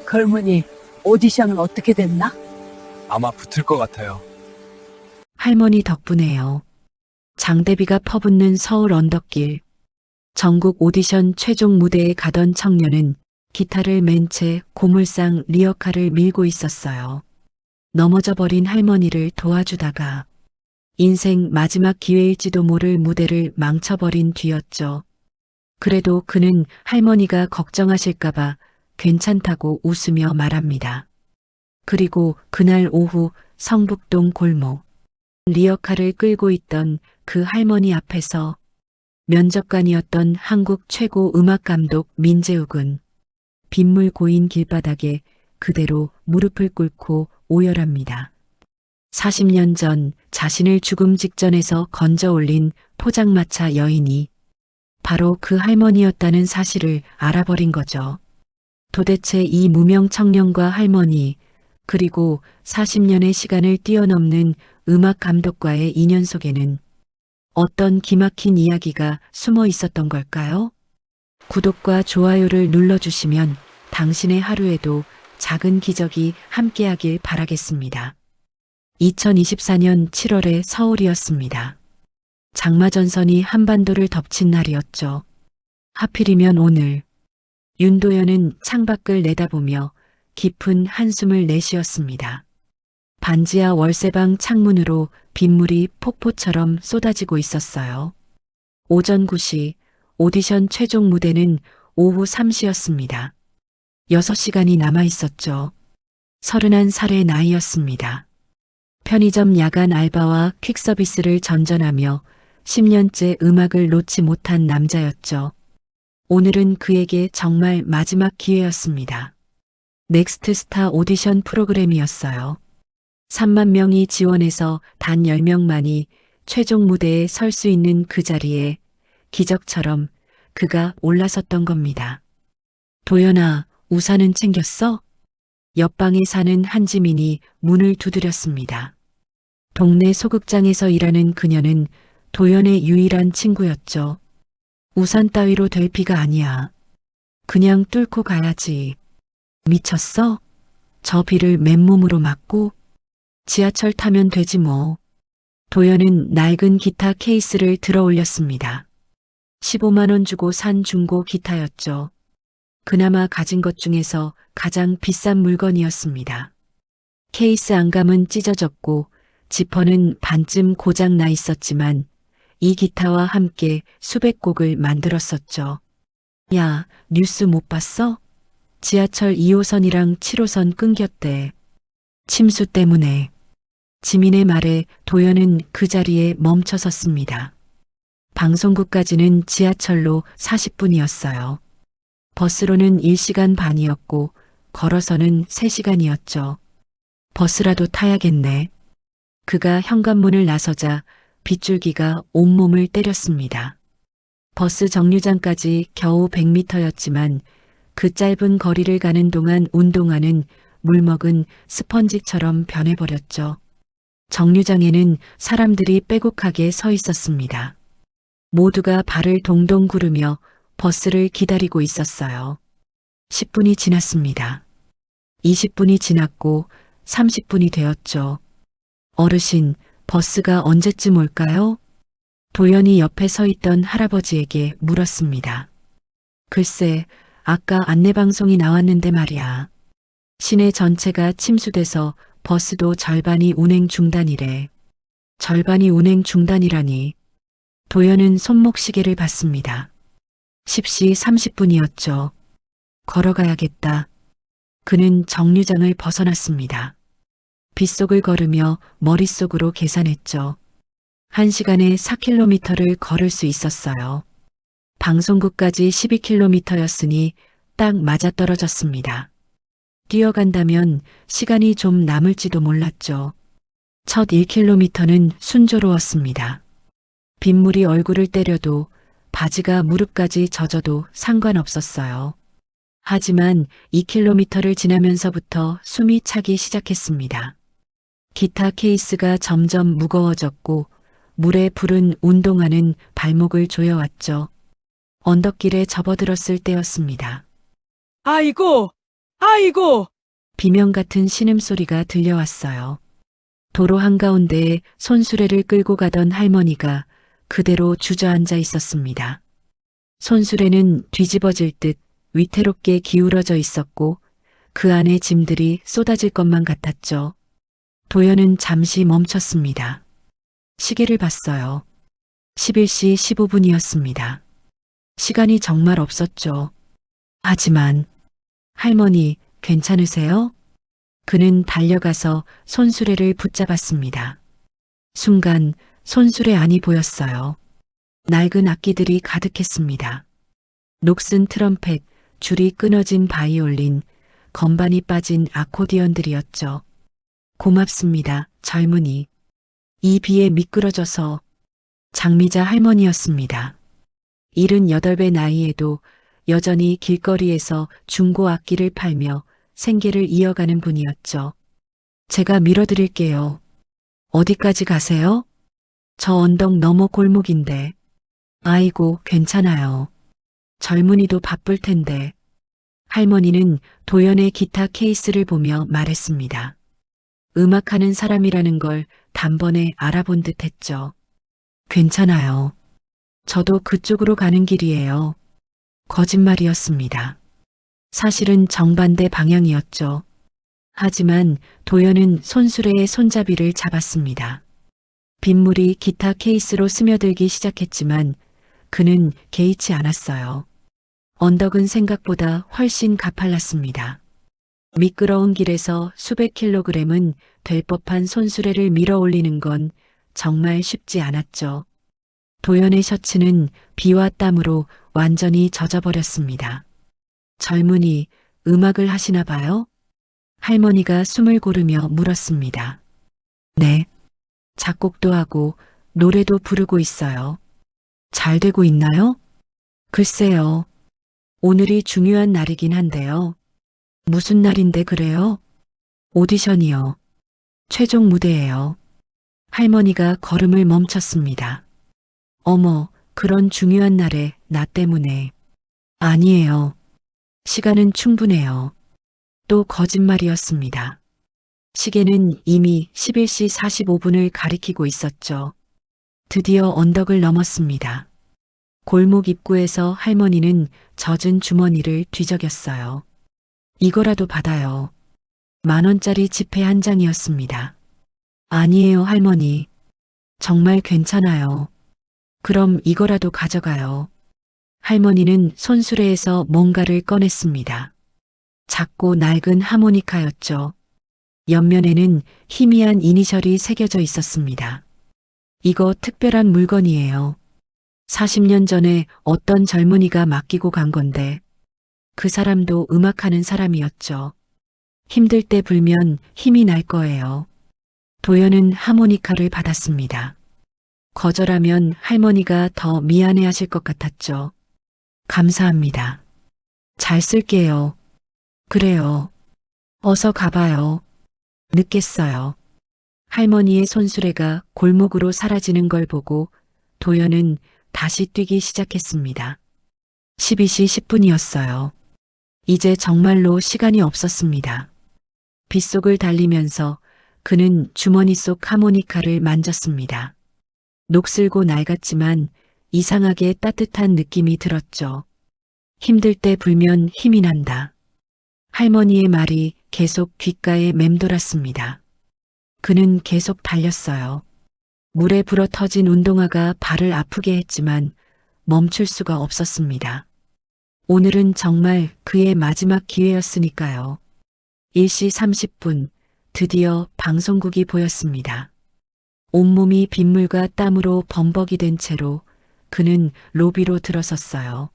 걸문이 오디션은 어떻게 됐나? 아마 붙을 것 같아요. 할머니 덕분에요. 장대비가 퍼붓는 서울 언덕길. 전국 오디션 최종 무대에 가던 청년은 기타를 맨 채 고물상 리어카를 밀고 있었어요. 넘어져 버린 할머니를 도와주다가 인생 마지막 기회일지도 모를 무대를 망쳐버린 뒤였죠. 그래도 그는 할머니가 걱정하실까봐 괜찮다고 웃으며 말합니다. 그리고 그날 오후 성북동 골목. 리어카를 끌고 있던 그 할머니 앞에서 면접관이었던 한국 최고 음악감독 민재욱은 빗물 고인 길바닥에 그대로 무릎을 꿇고 오열합니다. 40년 전 자신을 죽음 직전에서 건져 올린 포장마차 여인이 바로 그 할머니였다는 사실을 알아버린 거죠. 도대체 이 무명 청년과 할머니, 그리고 40년의 시간을 뛰어넘는 음악 감독과의 인연 속에는 어떤 기막힌 이야기가 숨어 있었던 걸까요? 구독과 좋아요를 눌러주시면 당신의 하루에도 작은 기적이 함께하길 바라겠습니다. 2024년 7월의 서울이었습니다. 장마전선이 한반도를 덮친 날이었죠. 하필이면 오늘 윤도현은 창밖을 내다보며 깊은 한숨을 내쉬었습니다. 반지하 월세방 창문으로 빗물이 폭포처럼 쏟아지고 있었어요. 오전 9시 오디션 최종 무대는 오후 3시였습니다. 6시간이 남아 있었죠. 31살의 나이였습니다. 편의점 야간 알바와 퀵서비스를 전전하며 10년째 음악을 놓지 못한 남자였죠. 오늘은 그에게 정말 마지막 기회였습니다. 넥스트 스타 오디션 프로그램이었어요. 3만 명이 지원해서 단 10명만이 최종 무대에 설 수 있는 그 자리에 기적처럼 그가 올라섰던 겁니다. 도연아, 우산은 챙겼어? 옆방에 사는 한지민이 문을 두드렸습니다. 동네 소극장에서 일하는 그녀는 도연의 유일한 친구였죠. 우산 따위로 될 비가 아니야. 그냥 뚫고 가야지. 미쳤어? 저 비를 맨몸으로 맞고? 지하철 타면 되지 뭐. 도연은 낡은 기타 케이스를 들어 올렸습니다. 15만 원 주고 산 중고 기타였죠. 그나마 가진 것 중에서 가장 비싼 물건이었습니다. 케이스 안감은 찢어졌고 지퍼는 반쯤 고장 나 있었지만 이 기타와 함께 수백 곡을 만들었었죠. 야, 뉴스 못 봤어? 지하철 2호선이랑 7호선 끊겼대. 침수 때문에. 지민의 말에 도연은 그 자리에 멈춰 섰습니다. 방송국까지는 지하철로 40분이었어요. 버스로는 1시간 반이었고 걸어서는 3시간이었죠. 버스라도 타야겠네. 그가 현관문을 나서자 빗줄기가 온몸을 때렸습니다. 버스 정류장까지 겨우 100m였지만 그 짧은 거리를 가는 동안 운동화는 물먹은 스펀지처럼 변해버렸죠. 정류장에는 사람들이 빼곡하게 서 있었습니다. 모두가 발을 동동 구르며 버스를 기다리고 있었어요. 10분이 지났습니다. 20분이 지났고 30분이 되었죠. 어르신, 버스가 언제쯤 올까요? 도연이 옆에 서 있던 할아버지에게 물었습니다. 글쎄, 아까 안내방송이 나왔는데 말이야. 시내 전체가 침수돼서 버스도 절반이 운행 중단이래. 절반이 운행 중단이라니. 도연은 손목시계를 봤습니다. 10시 30분이었죠. 걸어가야겠다. 그는 정류장을 벗어났습니다. 빗속을 걸으며 머릿속으로 계산했죠. 1시간에 4km를 걸을 수 있었어요. 방송국까지 12km였으니 딱 맞아떨어졌습니다. 뛰어간다면 시간이 좀 남을지도 몰랐죠. 첫 1km는 순조로웠습니다. 빗물이 얼굴을 때려도 바지가 무릎까지 젖어도 상관없었어요. 하지만 2km를 지나면서부터 숨이 차기 시작했습니다. 기타 케이스가 점점 무거워졌고 물에 부른 운동화는 발목을 조여왔죠. 언덕길에 접어들었을 때였습니다. 아이고, 아이고, 비명 같은 신음소리가 들려왔어요. 도로 한가운데에 손수레를 끌고 가던 할머니가 그대로 주저앉아 있었습니다. 손수레는 뒤집어질 듯 위태롭게 기울어져 있었고 그 안에 짐들이 쏟아질 것만 같았죠. 도연은 잠시 멈췄습니다. 시계를 봤어요. 11시 15분이었습니다. 시간이 정말 없었죠. 하지만 할머니 괜찮으세요? 그는 달려가서 손수레를 붙잡았습니다. 순간 손수레 안이 보였어요. 낡은 악기들이 가득했습니다. 녹슨 트럼펫, 줄이 끊어진 바이올린, 건반이 빠진 아코디언들이었죠. 고맙습니다, 젊은이. 이 비에 미끄러져서. 장미자 할머니였습니다. 78배 나이에도 여전히 길거리에서 중고 악기를 팔며 생계를 이어가는 분이었죠. 제가 밀어드릴게요. 어디까지 가세요? 저 언덕 너머 골목인데. 아이고, 괜찮아요. 젊은이도 바쁠 텐데. 할머니는 도연의 기타 케이스를 보며 말했습니다. 음악하는 사람이라는 걸 단번에 알아본 듯 했죠. 괜찮아요. 저도 그쪽으로 가는 길이에요. 거짓말이었습니다. 사실은 정반대 방향이었죠. 하지만 도연은 손수레의 손잡이를 잡았습니다. 빗물이 기타 케이스로 스며들기 시작했지만 그는 개의치 않았어요. 언덕은 생각보다 훨씬 가팔랐습니다. 미끄러운 길에서 수백 킬로그램은 될 법한 손수레를 밀어 올리는 건 정말 쉽지 않았죠. 도연의 셔츠는 비와 땀으로 완전히 젖어버렸습니다. 젊은이, 음악을 하시나 봐요? 할머니가 숨을 고르며 물었습니다. 네. 작곡도 하고 노래도 부르고 있어요. 잘 되고 있나요? 글쎄요. 오늘이 중요한 날이긴 한데요. 무슨 날인데 그래요? 오디션이요. 최종 무대예요. 할머니가 걸음을 멈췄습니다. 어머, 그런 중요한 날에 나 때문에. 아니에요. 시간은 충분해요. 또 거짓말이었습니다. 시계는 이미 11시 45분을 가리키고 있었죠. 드디어 언덕을 넘었습니다. 골목 입구에서 할머니는 젖은 주머니를 뒤적였어요. 이거라도 받아요. 10,000원짜리 지폐 한 장이었습니다. 아니에요, 할머니. 정말 괜찮아요. 그럼 이거라도 가져가요. 할머니는 손수레에서 뭔가를 꺼냈습니다. 작고 낡은 하모니카였죠. 옆면에는 희미한 이니셜이 새겨져 있었습니다. 이거 특별한 물건이에요. 40년 전에 어떤 젊은이가 맡기고 간 건데 그 사람도 음악하는 사람이었죠. 힘들 때 불면 힘이 날 거예요. 도연은 하모니카를 받았습니다. 거절하면 할머니가 더 미안해하실 것 같았죠. 감사합니다. 잘 쓸게요. 그래요. 어서 가봐요. 늦겠어요. 할머니의 손수레가 골목으로 사라지는 걸 보고 도연은 다시 뛰기 시작했습니다. 12시 10분이었어요. 이제 정말로 시간이 없었습니다. 빗속을 달리면서 그는 주머니 속 하모니카를 만졌습니다. 녹슬고 낡았지만 이상하게 따뜻한 느낌이 들었죠. 힘들 때 불면 힘이 난다. 할머니의 말이 계속 귓가에 맴돌았습니다. 그는 계속 달렸어요. 물에 불어 터진 운동화가 발을 아프게 했지만 멈출 수가 없었습니다. 오늘은 정말 그의 마지막 기회였으니까요. 1시 30분, 드디어 방송국이 보였습니다. 온몸이 빗물과 땀으로 범벅이 된 채로 그는 로비로 들어섰어요.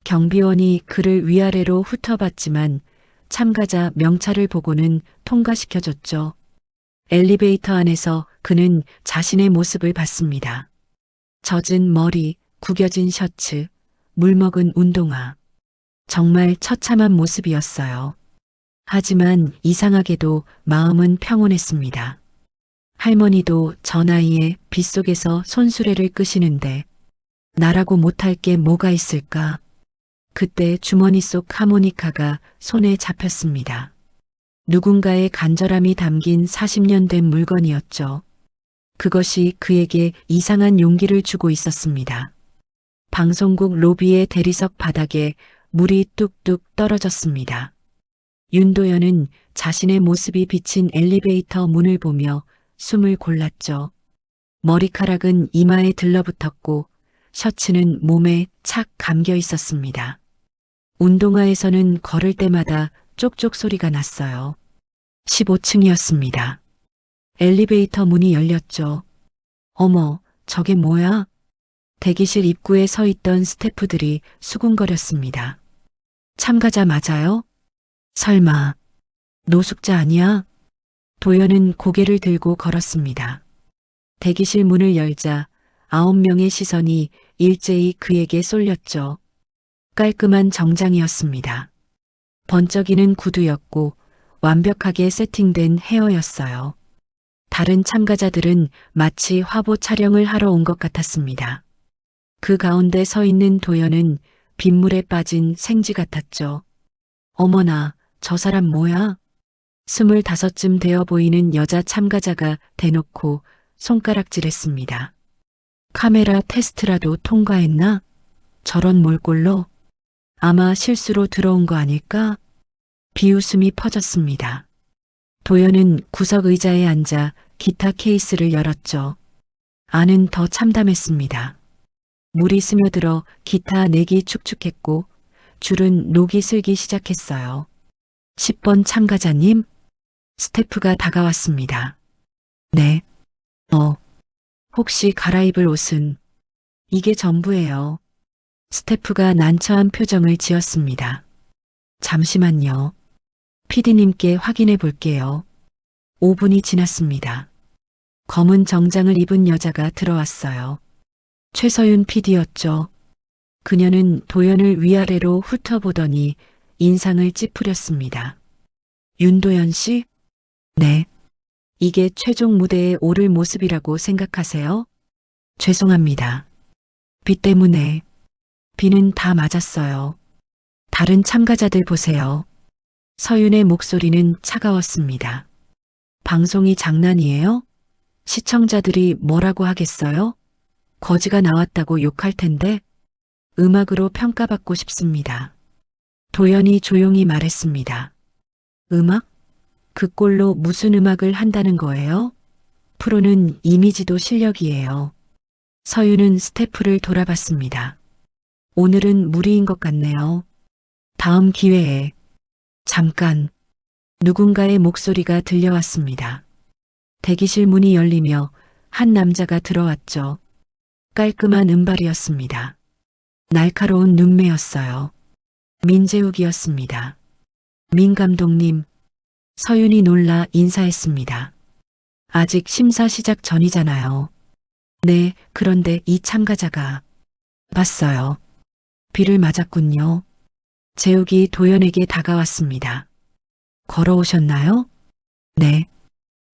경비원이 그를 위아래로 훑어봤지만 참가자 명찰을 보고는 통과시켜줬죠. 엘리베이터 안에서 그는 자신의 모습을 봤습니다. 젖은 머리, 구겨진 셔츠, 물먹은 운동화. 정말 처참한 모습이었어요. 하지만 이상하게도 마음은 평온했습니다. 할머니도 저 나이에 빗속에서 손수레를 끄시는데 나라고 못할 게 뭐가 있을까? 그때 주머니 속 하모니카가 손에 잡혔습니다. 누군가의 간절함이 담긴 40년 된 물건이었죠. 그것이 그에게 이상한 용기를 주고 있었습니다. 방송국 로비의 대리석 바닥에 물이 뚝뚝 떨어졌습니다. 윤도현은 자신의 모습이 비친 엘리베이터 문을 보며 숨을 골랐죠. 머리카락은 이마에 들러붙었고 셔츠는 몸에 착 감겨 있었습니다. 운동화에서는 걸을 때마다 쪽쪽 소리가 났어요. 15층이었습니다. 엘리베이터 문이 열렸죠. 어머, 저게 뭐야? 대기실 입구에 서 있던 스태프들이 수군거렸습니다. 참가자 맞아요? 설마 노숙자 아니야? 도연은 고개를 들고 걸었습니다. 대기실 문을 열자 9명의 시선이 일제히 그에게 쏠렸죠. 깔끔한 정장이었습니다. 번쩍이는 구두였고 완벽하게 세팅된 헤어였어요. 다른 참가자들은 마치 화보 촬영을 하러 온 것 같았습니다. 그 가운데 서 있는 도연은 빗물에 빠진 생쥐 같았죠. 어머나, 저 사람 뭐야? 25쯤 되어 보이는 여자 참가자가 대놓고 손가락질했습니다. 카메라 테스트라도 통과했나? 저런 몰골로? 아마 실수로 들어온 거 아닐까? 비웃음이 퍼졌습니다. 도연은 구석 의자에 앉아 기타 케이스를 열었죠. 안은 더 참담했습니다. 물이 스며들어 기타 넥이 축축했고 줄은 녹이 슬기 시작했어요. 10번 참가자님? 스태프가 다가왔습니다. 네. 혹시 갈아입을 옷은? 이게 전부예요. 스태프가 난처한 표정을 지었습니다. 잠시만요. PD님께 확인해 볼게요. 5분이 지났습니다. 검은 정장을 입은 여자가 들어왔어요. 최서윤 PD였죠. 그녀는 도연을 위아래로 훑어보더니 인상을 찌푸렸습니다. 윤도현 씨? 네. 이게 최종 무대에 오를 모습이라고 생각하세요? 죄송합니다. 비 때문에. 비는 다 맞았어요. 다른 참가자들 보세요. 서윤의 목소리는 차가웠습니다. 방송이 장난이에요? 시청자들이 뭐라고 하겠어요? 거지가 나왔다고 욕할 텐데 음악으로 평가받고 싶습니다. 도연이 조용히 말했습니다. 음악? 그 꼴로 무슨 음악을 한다는 거예요? 프로는 이미지도 실력이에요. 서윤은 스태프를 돌아봤습니다. 오늘은 무리인 것 같네요. 다음 기회에. 잠깐. 누군가의 목소리가 들려왔습니다. 대기실 문이 열리며 한 남자가 들어왔죠. 깔끔한 은발이었습니다. 날카로운 눈매였어요. 민재욱이었습니다. 민 감독님. 서윤이 놀라 인사했습니다. 아직 심사 시작 전이잖아요. 네, 그런데 이 참가자가 봤어요. 비를 맞았군요. 재욱이 도연에게 다가왔습니다. 걸어오셨나요? 네.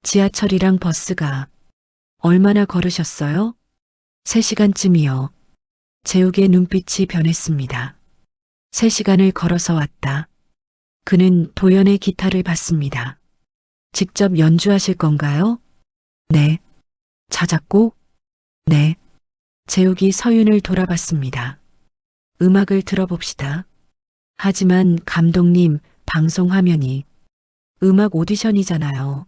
지하철이랑 버스가. 얼마나 걸으셨어요? 3시간쯤이요. 재욱의 눈빛이 변했습니다. 3시간을 걸어서 왔다. 그는 도연의 기타를 봤습니다. 직접 연주하실 건가요? 네. 자작곡? 네. 재욱이 서윤을 돌아봤습니다. 음악을 들어봅시다. 하지만 감독님, 방송 화면이 음악 오디션이잖아요.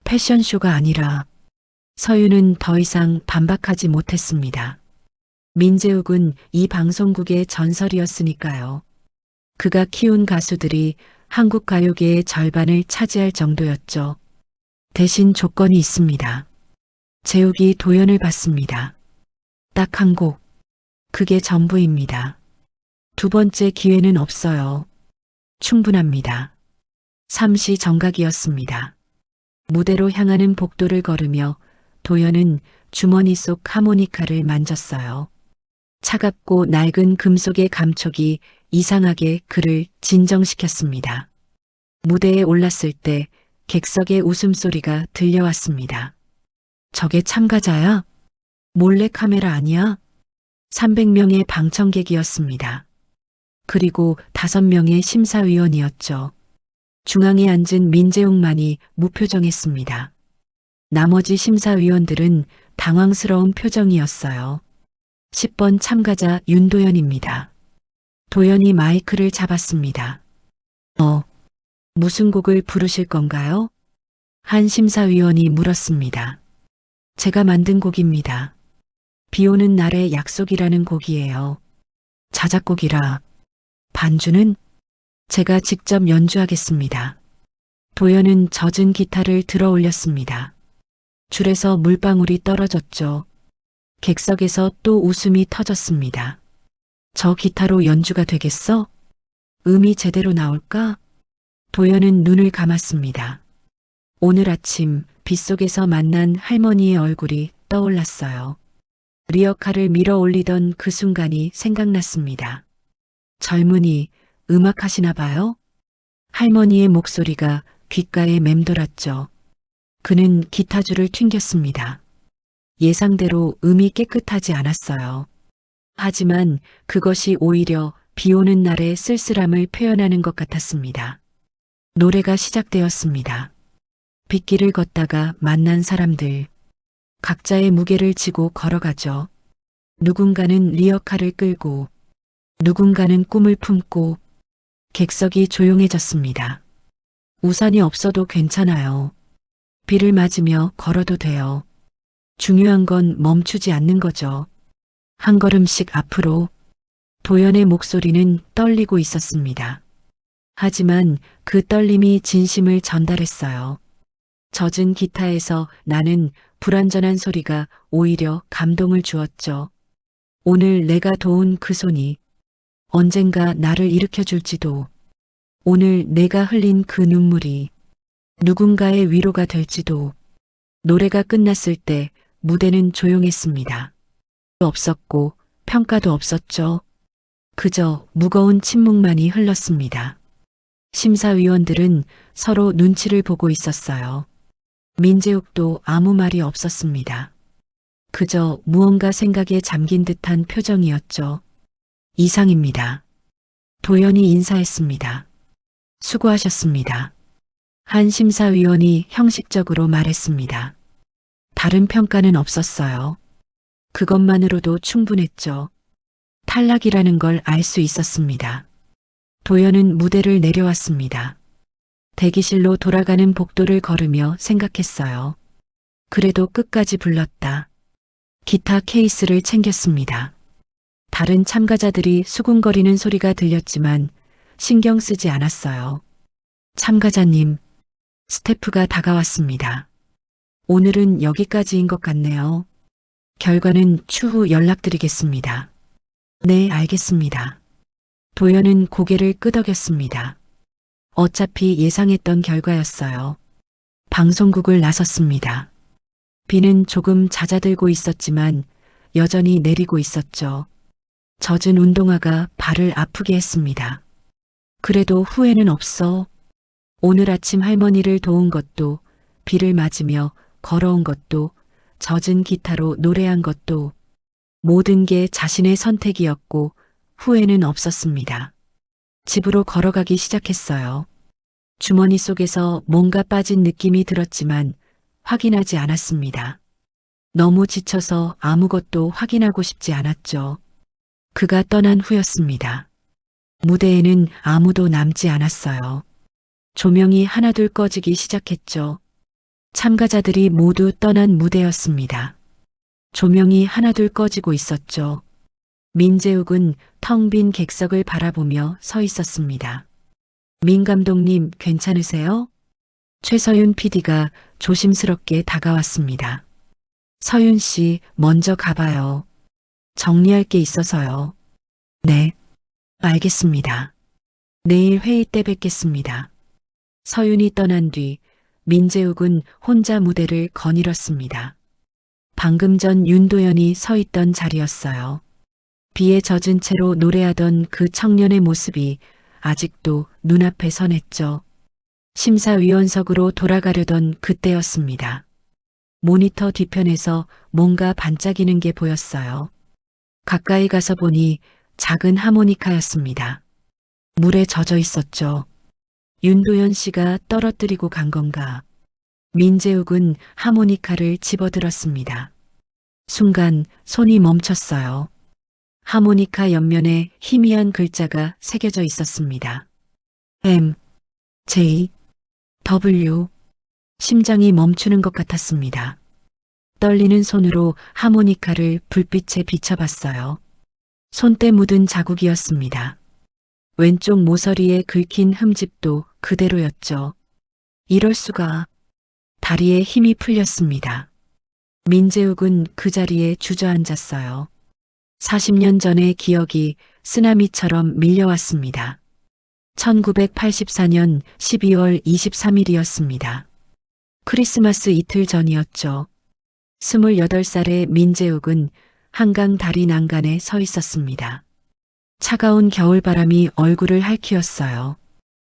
패션쇼가 아니라. 서윤은 더 이상 반박하지 못했습니다. 민재욱은 이 방송국의 전설이었으니까요. 그가 키운 가수들이 한국 가요계의 절반을 차지할 정도였죠. 대신 조건이 있습니다. 재욱이 도연을 봤습니다. 딱 한 곡. 그게 전부입니다. 두 번째 기회는 없어요. 충분합니다. 삼시 정각이었습니다. 무대로 향하는 복도를 걸으며 도연은 주머니 속 하모니카를 만졌어요. 차갑고 낡은 금속의 감촉이 이상하게 그를 진정시켰습니다. 무대에 올랐을 때 객석의 웃음소리가 들려왔습니다. 저게 참가자야? 몰래 카메라 아니야? 300명의 방청객이었습니다. 그리고 5명의 심사위원이었죠. 중앙에 앉은 민재웅만이 무표정했습니다. 나머지 심사위원들은 당황스러운 표정이었어요. 10번 참가자 윤도현입니다. 도현이 마이크를 잡았습니다. 무슨 곡을 부르실 건가요? 한 심사위원이 물었습니다. 제가 만든 곡입니다. 비 오는 날의 약속이라는 곡이에요. 자작곡이라. 반주는 제가 직접 연주하겠습니다. 도현은 젖은 기타를 들어 올렸습니다. 줄에서 물방울이 떨어졌죠. 객석에서 또 웃음이 터졌습니다. 저 기타로 연주가 되겠어? 음이 제대로 나올까? 도현은 눈을 감았습니다. 오늘 아침 빗속에서 만난 할머니의 얼굴이 떠올랐어요. 리어카를 밀어 올리던 그 순간이 생각났습니다. 젊은이, 음악하시나 봐요? 할머니의 목소리가 귓가에 맴돌았죠. 그는 기타줄을 튕겼습니다. 예상대로 음이 깨끗하지 않았어요. 하지만 그것이 오히려 비 오는 날의 쓸쓸함을 표현하는 것 같았습니다. 노래가 시작되었습니다. 빗길을 걷다가 만난 사람들. 각자의 무게를 지고 걸어가죠. 누군가는 리어카를 끌고, 누군가는 꿈을 품고, 객석이 조용해졌습니다. 우산이 없어도 괜찮아요. 비를 맞으며 걸어도 돼요. 중요한 건 멈추지 않는 거죠. 한 걸음씩 앞으로. 도연의 목소리는 떨리고 있었습니다. 하지만 그 떨림이 진심을 전달했어요. 젖은 기타에서 나는 불완전한 소리가 오히려 감동을 주었죠. 오늘 내가 도운 그 손이 언젠가 나를 일으켜줄지도, 오늘 내가 흘린 그 눈물이 누군가의 위로가 될지도. 노래가 끝났을 때 무대는 조용했습니다. 없었고 평가도 없었죠. 그저 무거운 침묵만이 흘렀습니다. 심사위원들은 서로 눈치를 보고 있었어요. 민재욱도 아무 말이 없었습니다. 그저 무언가 생각에 잠긴 듯한 표정이었죠. 이상입니다. 도연이 인사했습니다. 수고하셨습니다. 한 심사위원이 형식적으로 말했습니다. 다른 평가는 없었어요. 그것만으로도 충분했죠. 탈락이라는 걸 알 수 있었습니다. 도연은 무대를 내려왔습니다. 대기실로 돌아가는 복도를 걸으며 생각했어요. 그래도 끝까지 불렀다. 기타 케이스를 챙겼습니다. 다른 참가자들이 수군거리는 소리가 들렸지만 신경 쓰지 않았어요. 참가자님, 스태프가 다가왔습니다. 오늘은 여기까지인 것 같네요. 결과는 추후 연락드리겠습니다. 네, 알겠습니다. 도연은 고개를 끄덕였습니다. 어차피 예상했던 결과였어요. 방송국을 나섰습니다. 비는 조금 잦아들고 있었지만 여전히 내리고 있었죠. 젖은 운동화가 발을 아프게 했습니다. 그래도 후회는 없어. 오늘 아침 할머니를 도운 것도, 비를 맞으며 걸어온 것도, 젖은 기타로 노래한 것도, 모든 게 자신의 선택이었고 후회는 없었습니다. 집으로 걸어가기 시작했어요. 주머니 속에서 뭔가 빠진 느낌이 들었지만 확인하지 않았습니다. 너무 지쳐서 아무것도 확인하고 싶지 않았죠. 그가 떠난 후였습니다. 무대에는 아무도 남지 않았어요. 조명이 하나둘 꺼지기 시작했죠. 참가자들이 모두 떠난 무대였습니다. 조명이 하나둘 꺼지고 있었죠. 민재욱은 텅 빈 객석을 바라보며 서 있었습니다. 민 감독님 괜찮으세요? 최서윤 PD가 조심스럽게 다가왔습니다. 서윤 씨 먼저 가봐요. 정리할 게 있어서요. 네, 알겠습니다. 내일 회의 때 뵙겠습니다. 서윤이 떠난 뒤 민재욱은 혼자 무대를 거닐었습니다. 방금 전 윤도현이 서 있던 자리였어요. 비에 젖은 채로 노래하던 그 청년의 모습이 아직도 눈앞에 선했죠. 심사위원석으로 돌아가려던 그때였습니다. 모니터 뒤편에서 뭔가 반짝이는 게 보였어요. 가까이 가서 보니 작은 하모니카였습니다. 물에 젖어 있었죠. 윤도현 씨가 떨어뜨리고 간 건가. 민재욱은 하모니카를 집어들었습니다. 순간 손이 멈췄어요. 하모니카 옆면에 희미한 글자가 새겨져 있었습니다. M, J, W. 심장이 멈추는 것 같았습니다. 떨리는 손으로 하모니카를 불빛에 비춰봤어요. 손때 묻은 자국이었습니다. 왼쪽 모서리에 긁힌 흠집도 그대로였죠. 이럴 수가. 다리에 힘이 풀렸습니다. 민재욱은 그 자리에 주저앉았어요. 40년 전의 기억이 쓰나미처럼 밀려왔습니다. 1984년 12월 23일이었습니다. 크리스마스 이틀 전이었죠. 28살의 민재욱은 한강 다리 난간에 서 있었습니다. 차가운 겨울바람이 얼굴을 핥히었어요.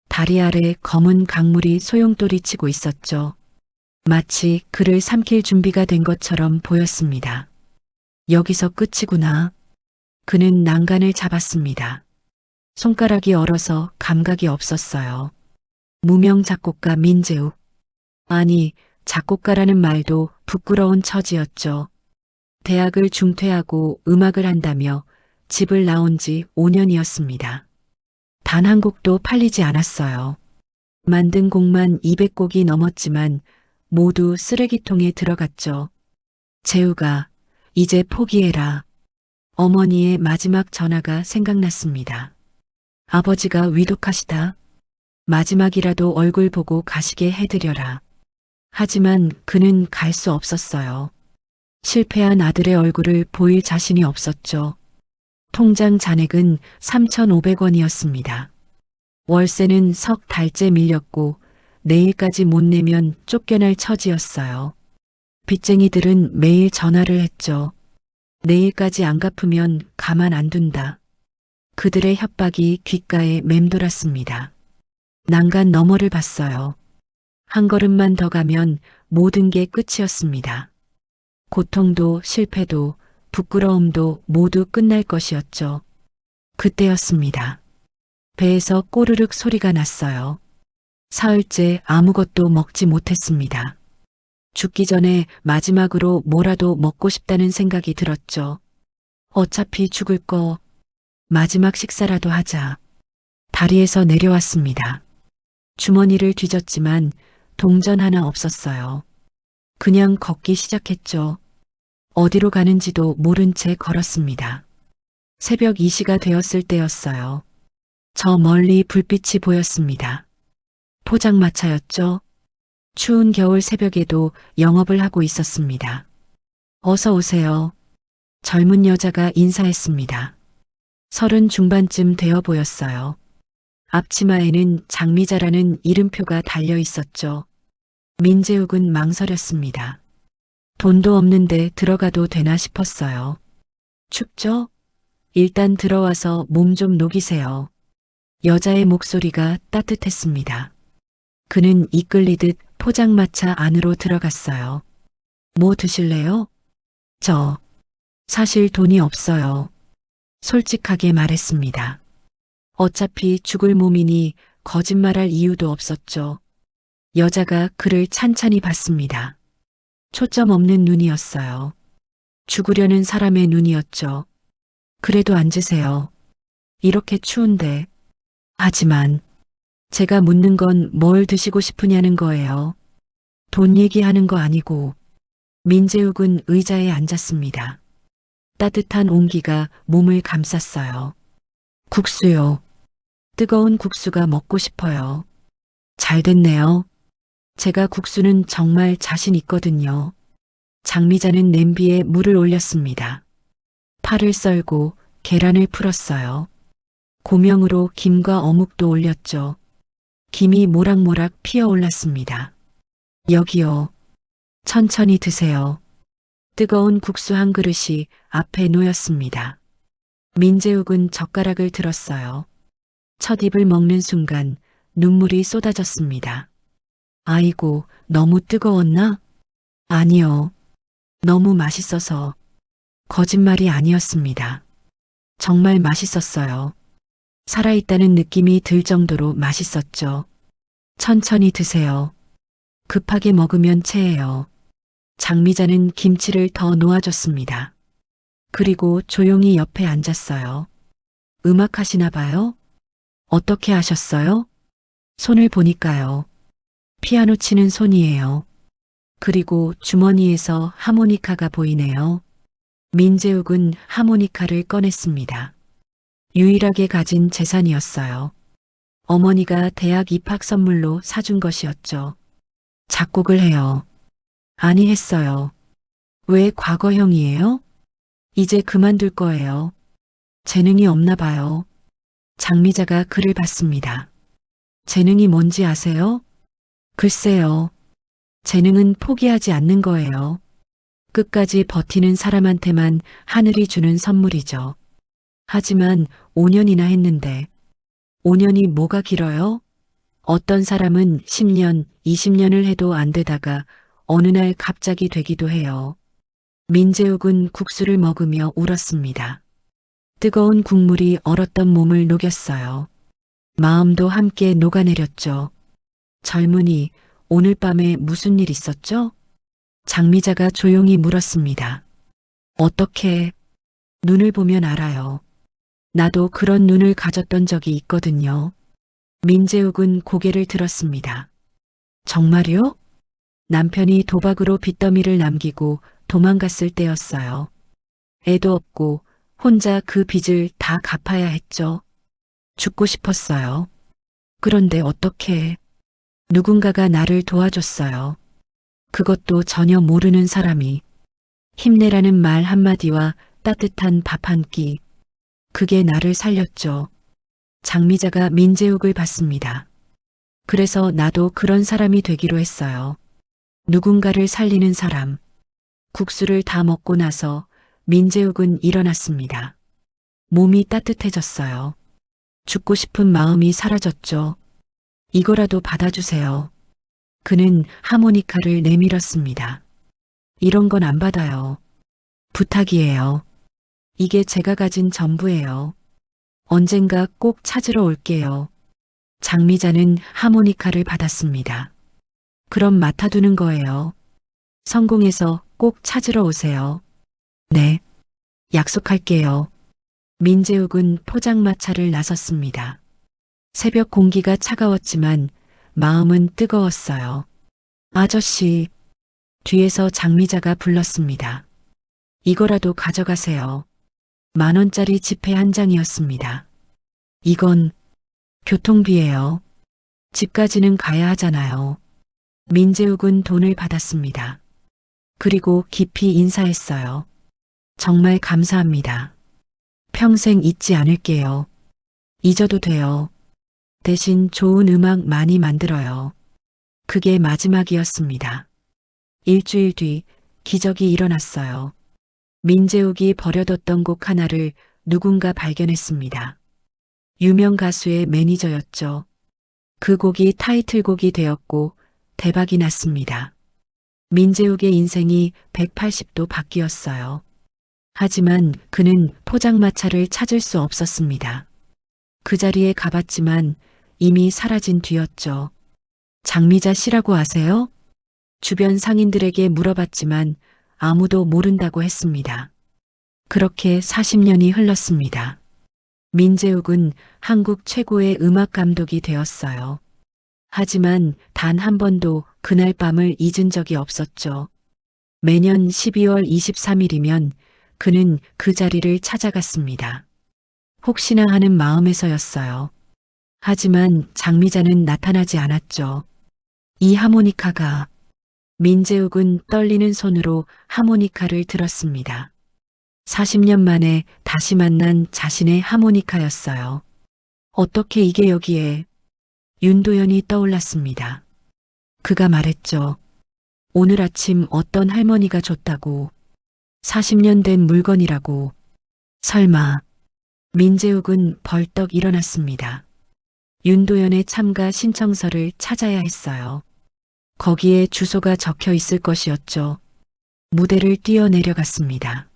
다리 아래 검은 강물이 소용돌이 치고 있었죠. 마치 그를 삼킬 준비가 된 것처럼 보였습니다. 여기서 끝이구나. 그는 난간을 잡았습니다. 손가락이 얼어서 감각이 없었어요. 무명 작곡가 민재욱. 아니, 작곡가라는 말도 부끄러운 처지였죠. 대학을 중퇴하고 음악을 한다며 집을 나온 지 5년이었습니다. 단 한 곡도 팔리지 않았어요. 만든 곡만 200곡이 넘었지만 모두 쓰레기통에 들어갔죠. 재우가, 이제 포기해라. 어머니의 마지막 전화가 생각났습니다. 아버지가 위독하시다. 마지막이라도 얼굴 보고 가시게 해드려라. 하지만 그는 갈 수 없었어요. 실패한 아들의 얼굴을 보일 자신이 없었죠. 통장 잔액은 3,500원이었습니다. 월세는 석 달째 밀렸고 내일까지 못 내면 쫓겨날 처지였어요. 빚쟁이들은 매일 전화를 했죠. 내일까지 안 갚으면 가만 안 둔다. 그들의 협박이 귓가에 맴돌았습니다. 난간 너머를 봤어요. 한 걸음만 더 가면 모든 게 끝이었습니다. 고통도 실패도 부끄러움도 모두 끝날 것이었죠. 그때였습니다. 배에서 꼬르륵 소리가 났어요. 사흘째 아무것도 먹지 못했습니다. 죽기 전에 마지막으로 뭐라도 먹고 싶다는 생각이 들었죠. 어차피 죽을 거 마지막 식사라도 하자. 다리에서 내려왔습니다. 주머니를 뒤졌지만 동전 하나 없었어요. 그냥 걷기 시작했죠. 어디로 가는지도 모른 채 걸었습니다. 새벽 2시가 되었을 때였어요. 저 멀리 불빛이 보였습니다. 포장마차였죠. 추운 겨울 새벽에도 영업을 하고 있었습니다. 어서 오세요. 젊은 여자가 인사했습니다. 30 중반쯤 되어 보였어요. 앞치마에는 장미자라는 이름표가 달려 있었죠. 민재욱은 망설였습니다. 돈도 없는데 들어가도 되나 싶었어요. 춥죠? 일단 들어와서 몸 좀 녹이세요. 여자의 목소리가 따뜻했습니다. 그는 이끌리듯 포장마차 안으로 들어갔어요. 뭐 드실래요? 사실 돈이 없어요. 솔직하게 말했습니다. 어차피 죽을 몸이니 거짓말할 이유도 없었죠. 여자가 그를 찬찬히 봤습니다. 초점 없는 눈이었어요. 죽으려는 사람의 눈이었죠. 그래도 앉으세요. 이렇게 추운데. 하지만 제가 묻는 건 뭘 드시고 싶으냐는 거예요. 돈 얘기하는 거 아니고. 민재욱은 의자에 앉았습니다. 따뜻한 온기가 몸을 감쌌어요. 국수요. 뜨거운 국수가 먹고 싶어요. 잘 됐네요. 제가 국수는 정말 자신 있거든요. 장미자는 냄비에 물을 올렸습니다. 파를 썰고 계란을 풀었어요. 고명으로 김과 어묵도 올렸죠. 김이 모락모락 피어올랐습니다. 여기요. 천천히 드세요. 뜨거운 국수 한 그릇이 앞에 놓였습니다. 민재욱은 젓가락을 들었어요. 첫 입을 먹는 순간 눈물이 쏟아졌습니다. 아이고, 너무 뜨거웠나? 아니요. 너무 맛있어서. 거짓말이 아니었습니다. 정말 맛있었어요. 살아있다는 느낌이 들 정도로 맛있었죠. 천천히 드세요. 급하게 먹으면 체해요. 장미자는 김치를 더 놓아줬습니다. 그리고 조용히 옆에 앉았어요. 음악 하시나 봐요? 어떻게 하셨어요? 손을 보니까요. 피아노 치는 손이에요. 그리고 주머니에서 하모니카가 보이네요. 민재욱은 하모니카를 꺼냈습니다. 유일하게 가진 재산이었어요. 어머니가 대학 입학 선물로 사준 것이었죠. 작곡을 해요. 아니 했어요. 왜 과거형이에요? 이제 그만둘 거예요. 재능이 없나 봐요. 장미자가 글을 봤습니다. 재능이 뭔지 아세요? 글쎄요. 재능은 포기하지 않는 거예요. 끝까지 버티는 사람한테만 하늘이 주는 선물이죠. 하지만 5년이나 했는데 5년이 뭐가 길어요? 어떤 사람은 10년, 20년을 해도 안 되다가 어느 날 갑자기 되기도 해요. 민재욱은 국수를 먹으며 울었습니다. 뜨거운 국물이 얼었던 몸을 녹였어요. 마음도 함께 녹아내렸죠. 젊은이, 오늘 밤에 무슨 일 있었죠? 장미자가 조용히 물었습니다. 어떻게? 눈을 보면 알아요. 나도 그런 눈을 가졌던 적이 있거든요. 민재욱은 고개를 들었습니다. 정말요? 남편이 도박으로 빚더미를 남기고 도망갔을 때였어요. 애도 없고 혼자 그 빚을 다 갚아야 했죠. 죽고 싶었어요. 그런데 어떻게? 누군가가 나를 도와줬어요. 그것도 전혀 모르는 사람이. 힘내라는 말 한마디와 따뜻한 밥 한 끼. 그게 나를 살렸죠. 장미자가 민재욱을 봤습니다. 그래서 나도 그런 사람이 되기로 했어요. 누군가를 살리는 사람. 국수를 다 먹고 나서 민재욱은 일어났습니다. 몸이 따뜻해졌어요. 죽고 싶은 마음이 사라졌죠. 이거라도 받아주세요. 그는 하모니카를 내밀었습니다. 이런 건 안 받아요. 부탁이에요. 이게 제가 가진 전부예요. 언젠가 꼭 찾으러 올게요. 장미자는 하모니카를 받았습니다. 그럼 맡아두는 거예요. 성공해서 꼭 찾으러 오세요. 네. 약속할게요. 민재욱은 포장마차를 나섰습니다. 새벽 공기가 차가웠지만 마음은 뜨거웠어요. 아저씨, 뒤에서 장미자가 불렀습니다. 이거라도 가져가세요. 10,000원짜리 지폐 한 장이었습니다. 이건 교통비예요. 집까지는 가야 하잖아요. 민재욱은 돈을 받았습니다. 그리고 깊이 인사했어요. 정말 감사합니다. 평생 잊지 않을게요. 잊어도 돼요. 대신 좋은 음악 많이 만들어요. 그게 마지막이었습니다. 일주일 뒤 기적이 일어났어요. 민재욱이 버려뒀던 곡 하나를 누군가 발견했습니다. 유명 가수의 매니저였죠. 그 곡이 타이틀곡이 되었고 대박이 났습니다. 민재욱의 인생이 180도 바뀌었어요. 하지만 그는 포장마차를 찾을 수 없었습니다. 그 자리에 가봤지만 이미 사라진 뒤였죠. 장미자 씨라고 아세요? 주변 상인들에게 물어봤지만 아무도 모른다고 했습니다. 그렇게 40년이 흘렀습니다. 민재욱은 한국 최고의 음악 감독이 되었어요. 하지만 단 한 번도 그날 밤을 잊은 적이 없었죠. 매년 12월 23일이면 그는 그 자리를 찾아갔습니다. 혹시나 하는 마음에서였어요. 하지만 장미자는 나타나지 않았죠. 이 하모니카가. 민재욱은 떨리는 손으로 하모니카를 들었습니다. 40년 만에 다시 만난 자신의 하모니카였어요. 어떻게 이게 여기에? 윤도현이 떠올랐습니다. 그가 말했죠. 오늘 아침 어떤 할머니가 줬다고. 40년 된 물건이라고. 설마. 민재욱은 벌떡 일어났습니다. 윤도현의 참가 신청서를 찾아야 했어요. 거기에 주소가 적혀 있을 것이었죠. 무대를 뛰어내려갔습니다.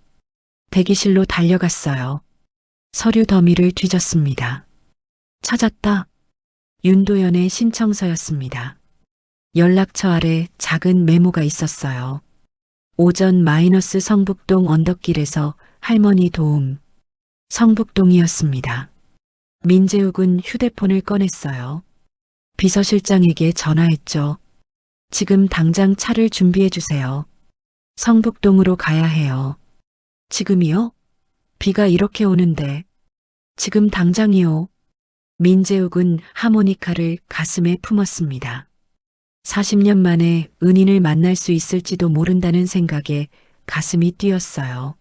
대기실로 달려갔어요. 서류 더미를 뒤졌습니다. 찾았다. 윤도현의 신청서였습니다. 연락처 아래 작은 메모가 있었어요. 오전 마이너스 성북동 언덕길에서 할머니 도움. 성북동이었습니다. 민재욱은 휴대폰을 꺼냈어요. 비서실장에게 전화했죠. 지금 당장 차를 준비해 주세요. 성북동으로 가야 해요. 지금이요? 비가 이렇게 오는데. 지금 당장이요. 민재욱은 하모니카를 가슴에 품었습니다. 40년 만에 은인을 만날 수 있을지도 모른다는 생각에 가슴이 뛰었어요.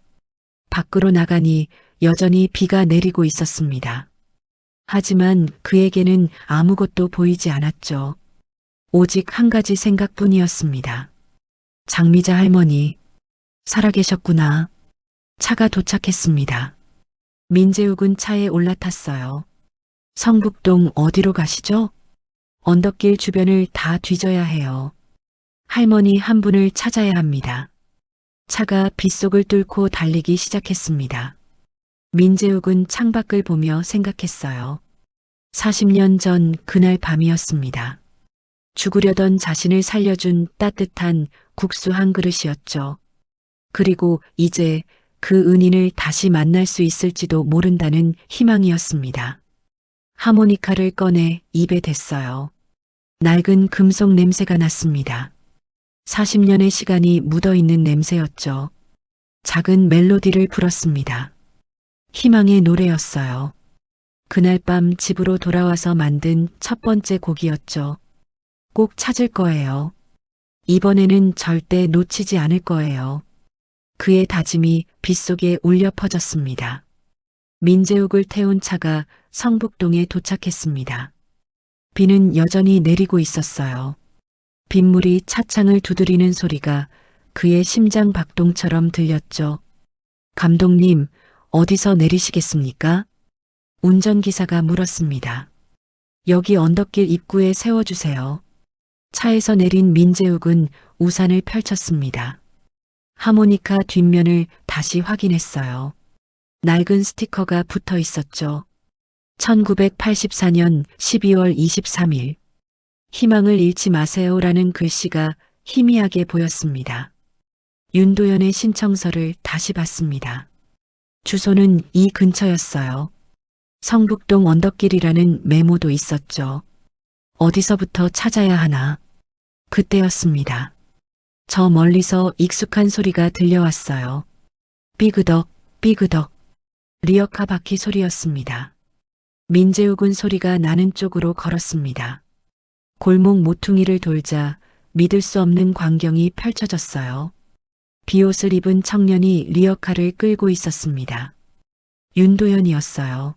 밖으로 나가니 여전히 비가 내리고 있었습니다. 하지만 그에게는 아무것도 보이지 않았죠. 오직 한 가지 생각뿐이었습니다. 장미자 할머니, 살아계셨구나. 차가 도착했습니다. 민재욱은 차에 올라탔어요. 성북동 어디로 가시죠? 언덕길 주변을 다 뒤져야 해요. 할머니 한 분을 찾아야 합니다. 차가 빗속을 뚫고 달리기 시작했습니다. 민재욱은 창밖을 보며 생각했어요. 40년 전 그날 밤이었습니다. 죽으려던 자신을 살려준 따뜻한 국수 한 그릇이었죠. 그리고 이제 그 은인을 다시 만날 수 있을지도 모른다는 희망이었습니다. 하모니카를 꺼내 입에 댔어요. 낡은 금속 냄새가 났습니다. 40년의 시간이 묻어있는 냄새였죠. 작은 멜로디를 불었습니다. 희망의 노래였어요. 그날 밤 집으로 돌아와서 만든 첫 번째 곡이었죠. 꼭 찾을 거예요. 이번에는 절대 놓치지 않을 거예요. 그의 다짐이 빗속에 울려 퍼졌습니다. 민재욱을 태운 차가 성북동에 도착했습니다. 비는 여전히 내리고 있었어요. 빗물이 차창을 두드리는 소리가 그의 심장 박동처럼 들렸죠. 감독님, 어디서 내리시겠습니까? 운전기사가 물었습니다. 여기 언덕길 입구에 세워주세요. 차에서 내린 민재욱은 우산을 펼쳤습니다. 하모니카 뒷면을 다시 확인했어요. 낡은 스티커가 붙어 있었죠. 1984년 12월 23일. 희망을 잃지 마세요라는 글씨가 희미하게 보였습니다. 윤도현의 신청서를 다시 봤습니다. 주소는 이 근처였어요. 성북동 언덕길이라는 메모도 있었죠. 어디서부터 찾아야 하나. 그때였습니다. 저 멀리서 익숙한 소리가 들려왔어요. 삐그덕, 삐그덕. 리어카 바퀴 소리였습니다. 민재욱은 소리가 나는 쪽으로 걸었습니다. 골목 모퉁이를 돌자 믿을 수 없는 광경이 펼쳐졌어요. 비옷을 입은 청년이 리어카를 끌고 있었습니다. 윤도현이었어요.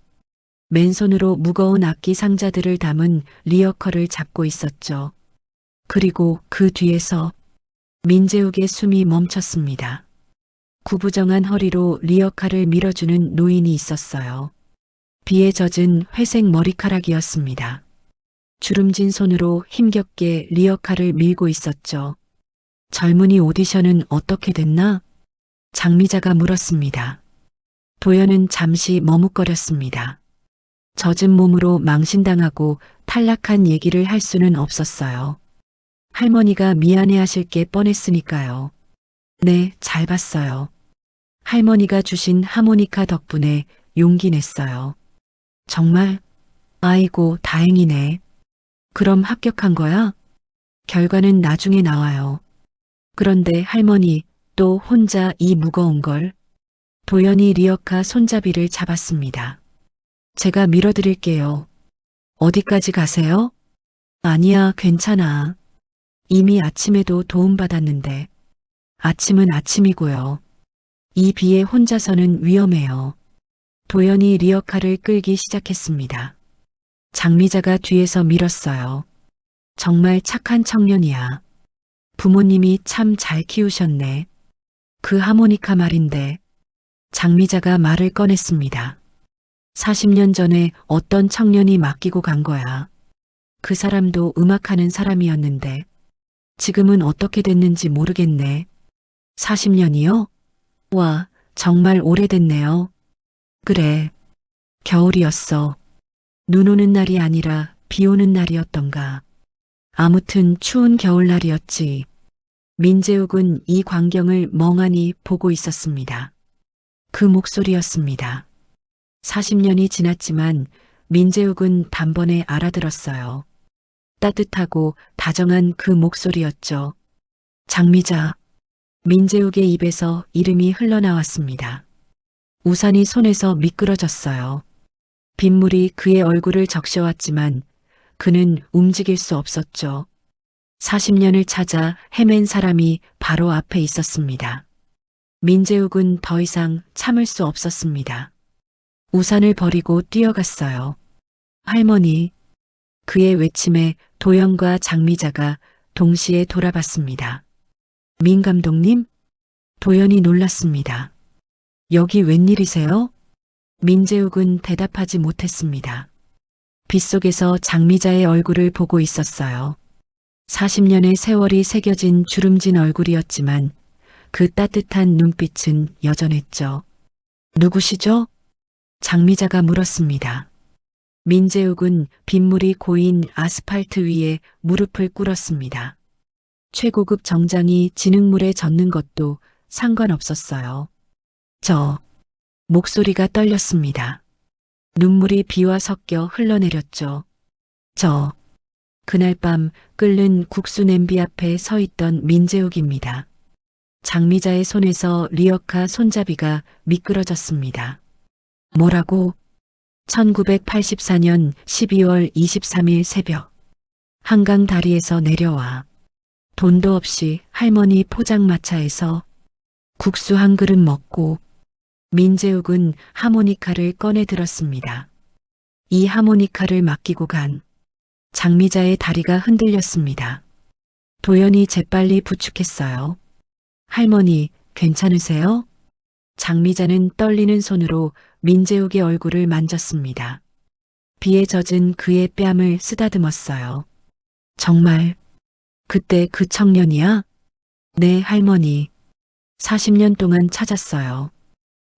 맨손으로 무거운 악기 상자들을 담은 리어커를 잡고 있었죠. 그리고 그 뒤에서 민재욱의 숨이 멈췄습니다. 구부정한 허리로 리어카를 밀어주는 노인이 있었어요. 비에 젖은 회색 머리카락이었습니다. 주름진 손으로 힘겹게 리어카를 밀고 있었죠. 젊은이 오디션은 어떻게 됐나? 장미자가 물었습니다. 도연은 잠시 머뭇거렸습니다. 젖은 몸으로 망신당하고 탈락한 얘기를 할 수는 없었어요. 할머니가 미안해하실 게 뻔했으니까요. 네, 잘 봤어요. 할머니가 주신 하모니카 덕분에 용기 냈어요. 정말? 아이고, 다행이네. 그럼 합격한 거야? 결과는 나중에 나와요. 그런데 할머니 또 혼자 이 무거운 걸. 도연이 리어카 손잡이를 잡았습니다. 제가 밀어드릴게요. 어디까지 가세요? 아니야, 괜찮아. 이미 아침에도 도움받았는데. 아침은 아침이고요. 이 비에 혼자서는 위험해요. 도연이 리어카를 끌기 시작했습니다. 장미자가 뒤에서 밀었어요. 정말 착한 청년이야. 부모님이 참 잘 키우셨네. 그 하모니카 말인데. 장미자가 말을 꺼냈습니다. 40년 전에 어떤 청년이 맡기고 간 거야. 그 사람도 음악하는 사람이었는데 지금은 어떻게 됐는지 모르겠네. 40년이요? 와, 정말 오래됐네요. 그래. 겨울이었어. 눈 오는 날이 아니라 비 오는 날이었던가. 아무튼 추운 겨울날이었지. 민재욱은 이 광경을 멍하니 보고 있었습니다. 그 목소리였습니다. 40년이 지났지만 민재욱은 단번에 알아들었어요. 따뜻하고 다정한 그 목소리였죠. 장미자. 민재욱의 입에서 이름이 흘러나왔습니다. 우산이 손에서 미끄러졌어요. 빗물이 그의 얼굴을 적셔왔지만 그는 움직일 수 없었죠. 40년을 찾아 헤맨 사람이 바로 앞에 있었습니다. 민재욱은 더 이상 참을 수 없었습니다. 우산을 버리고 뛰어갔어요. 할머니. 그의 외침에 도연과 장미자가 동시에 돌아봤습니다. 민 감독님? 도연이 놀랐습니다. 여기 웬일이세요? 민재욱은 대답하지 못했습니다. 빗속에서 장미자의 얼굴을 보고 있었어요. 40년의 세월이 새겨진 주름진 얼굴이었지만 그 따뜻한 눈빛은 여전했죠. 누구시죠? 장미자가 물었습니다. 민재욱은 빗물이 고인 아스팔트 위에 무릎을 꿇었습니다. 최고급 정장이 진흙물에 젖는 것도 상관없었어요. 목소리가 떨렸습니다. 눈물이 비와 섞여 흘러내렸죠. 그날 밤 끓는 국수 냄비 앞에 서 있던 민재욱입니다. 장미자의 손에서 리어카 손잡이가 미끄러졌습니다. 뭐라고? 1984년 12월 23일 새벽. 한강 다리에서 내려와. 돈도 없이 할머니 포장마차에서 국수 한 그릇 먹고. 민재욱은 하모니카를 꺼내 들었습니다. 이 하모니카를 맡기고 간 장미자의 다리가 흔들렸습니다. 도연이 재빨리 부축했어요. 할머니, 괜찮으세요? 장미자는 떨리는 손으로 민재욱의 얼굴을 만졌습니다. 비에 젖은 그의 뺨을 쓰다듬었어요. 정말 그때 그 청년이야? 네, 할머니. 40년 동안 찾았어요.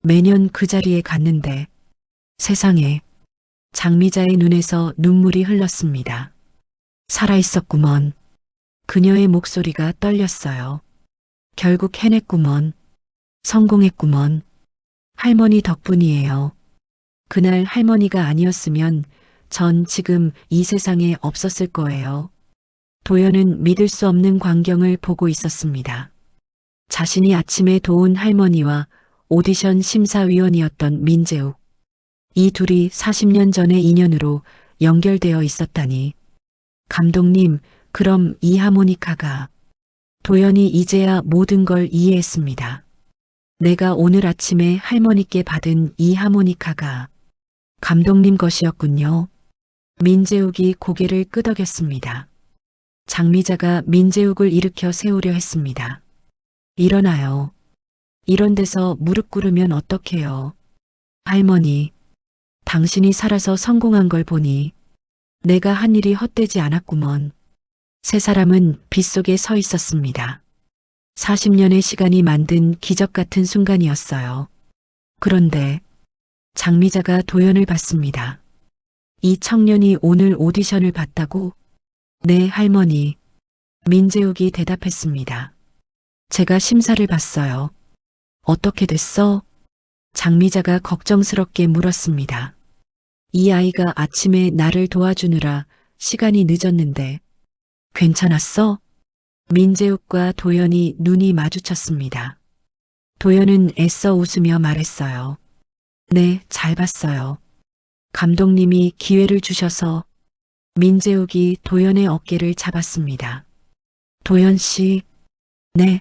매년 그 자리에 갔는데 세상에. 장미자의 눈에서 눈물이 흘렀습니다. 살아있었구먼. 그녀의 목소리가 떨렸어요. 결국 해냈구먼. 성공했구먼. 할머니 덕분이에요. 그날 할머니가 아니었으면 전 지금 이 세상에 없었을 거예요. 도연은 믿을 수 없는 광경을 보고 있었습니다. 자신이 아침에 도운 할머니와 오디션 심사위원이었던 민재욱. 이 둘이 40년 전의 인연으로 연결되어 있었다니. 감독님, 그럼 이 하모니카가. 도연이 이제야 모든 걸 이해했습니다. 내가 오늘 아침에 할머니께 받은 이 하모니카가 감독님 것이었군요. 민재욱이 고개를 끄덕였습니다. 장미자가 민재욱을 일으켜 세우려 했습니다. 일어나요. 이런 데서 무릎 꿇으면 어떡해요. 할머니, 당신이 살아서 성공한 걸 보니 내가 한 일이 헛되지 않았구먼. 세 사람은 빗속에 서 있었습니다. 40년의 시간이 만든 기적 같은 순간이었어요. 그런데 장미자가 도연을 봤습니다. 이 청년이 오늘 오디션을 봤다고? 네, 할머니. 민재욱이 대답했습니다. 제가 심사를 봤어요. 어떻게 됐어? 장미자가 걱정스럽게 물었습니다. 이 아이가 아침에 나를 도와주느라 시간이 늦었는데 괜찮았어? 민재욱과 도연이 눈이 마주쳤습니다. 도연은 애써 웃으며 말했어요. 네, 잘 봤어요. 감독님이 기회를 주셔서. 민재욱이 도연의 어깨를 잡았습니다. 도연 씨, 네.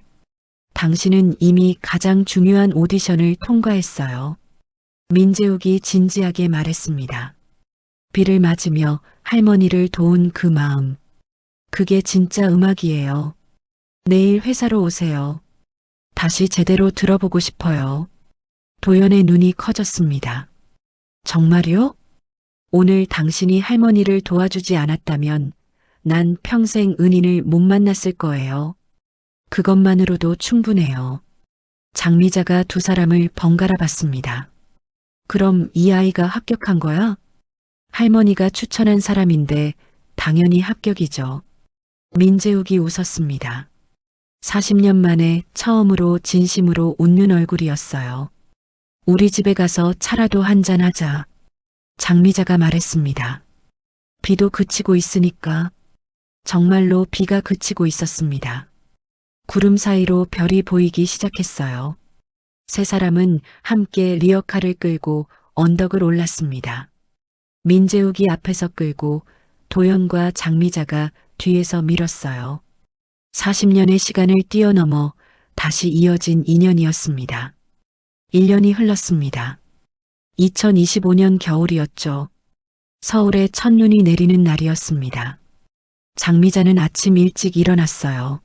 당신은 이미 가장 중요한 오디션을 통과했어요. 민재욱이 진지하게 말했습니다. 비를 맞으며 할머니를 도운 그 마음. 그게 진짜 음악이에요. 내일 회사로 오세요. 다시 제대로 들어보고 싶어요. 도연의 눈이 커졌습니다. 정말요? 오늘 당신이 할머니를 도와주지 않았다면 난 평생 은인을 못 만났을 거예요. 그것만으로도 충분해요. 장미자가 두 사람을 번갈아 봤습니다. 그럼 이 아이가 합격한 거야? 할머니가 추천한 사람인데 당연히 합격이죠. 민재욱이 웃었습니다. 40년 만에 처음으로 진심으로 웃는 얼굴이었어요. 우리 집에 가서 차라도 한잔 하자. 장미자가 말했습니다. 비도 그치고 있으니까. 정말로 비가 그치고 있었습니다. 구름 사이로 별이 보이기 시작했어요. 세 사람은 함께 리어카를 끌고 언덕을 올랐습니다. 민재욱이 앞에서 끌고 도연과 장미자가 뒤에서 밀었어요. 40년의 시간을 뛰어넘어 다시 이어진 인연이었습니다. 1년이 흘렀습니다. 2025년 겨울이었죠. 서울에 첫눈이 내리는 날이었습니다. 장미자는 아침 일찍 일어났어요.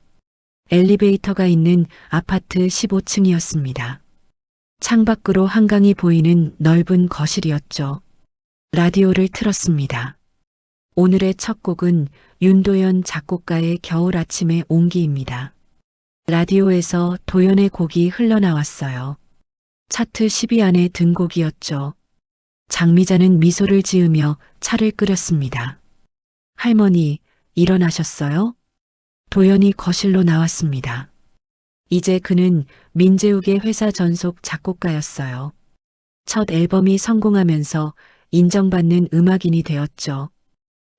엘리베이터가 있는 아파트 15층이었습니다. 창밖으로 한강이 보이는 넓은 거실이었죠. 라디오를 틀었습니다. 오늘의 첫 곡은 윤도현 작곡가의 겨울 아침의 온기입니다. 라디오에서 도연의 곡이 흘러나왔어요. 차트 10위 안에 든 곡이었죠. 장미자는 미소를 지으며 차를 끓였습니다. 할머니, 일어나셨어요? 도연이 거실로 나왔습니다. 이제 그는 민재욱의 회사 전속 작곡가였어요. 첫 앨범이 성공하면서 인정받는 음악인이 되었죠.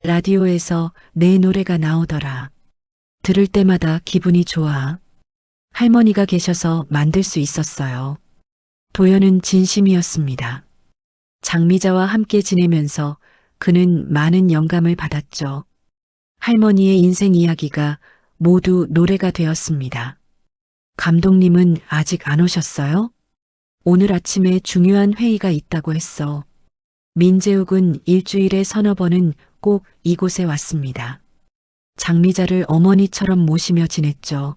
라디오에서 내 노래가 나오더라. 들을 때마다 기분이 좋아. 할머니가 계셔서 만들 수 있었어요. 도연은 진심이었습니다. 장미자와 함께 지내면서 그는 많은 영감을 받았죠. 할머니의 인생 이야기가 모두 노래가 되었습니다. 감독님은 아직 안 오셨어요? 오늘 아침에 중요한 회의가 있다고 했어. 민재욱은 일주일에 서너 번은 꼭 이곳에 왔습니다. 장미자를 어머니처럼 모시며 지냈죠.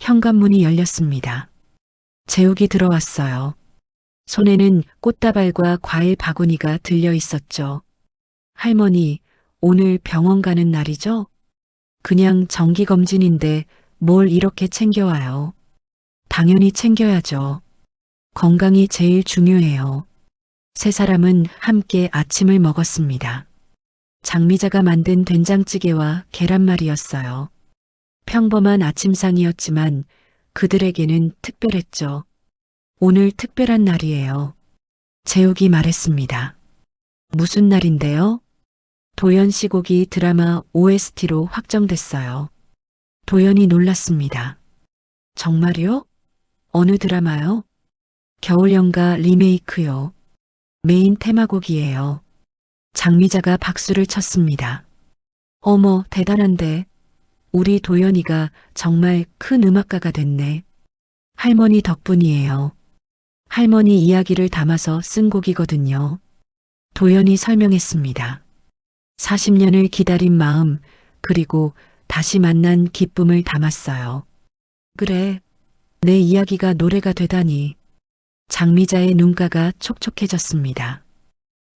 현관문이 열렸습니다. 재욱이 들어왔어요. 손에는 꽃다발과 과일 바구니가 들려 있었죠. 할머니, 오늘 병원 가는 날이죠? 그냥 정기검진인데 뭘 이렇게 챙겨와요? 당연히 챙겨야죠. 건강이 제일 중요해요. 세 사람은 함께 아침을 먹었습니다. 장미자가 만든 된장찌개와 계란말이였어요. 평범한 아침상이었지만 그들에게는 특별했죠. 오늘 특별한 날이에요. 재욱이 말했습니다. 무슨 날인데요? 도연 씨 곡이 드라마 OST로 확정됐어요. 도연이 놀랐습니다. 정말요? 어느 드라마요? 겨울연가 리메이크요. 메인 테마곡이에요. 장미자가 박수를 쳤습니다. 어머, 대단한데. 우리 도연이가 정말 큰 음악가가 됐네. 할머니 덕분이에요. 할머니 이야기를 담아서 쓴 곡이거든요. 도연이 설명했습니다. 40년을 기다린 마음, 그리고 다시 만난 기쁨을 담았어요. 그래, 내 이야기가 노래가 되다니. 장미자의 눈가가 촉촉해졌습니다.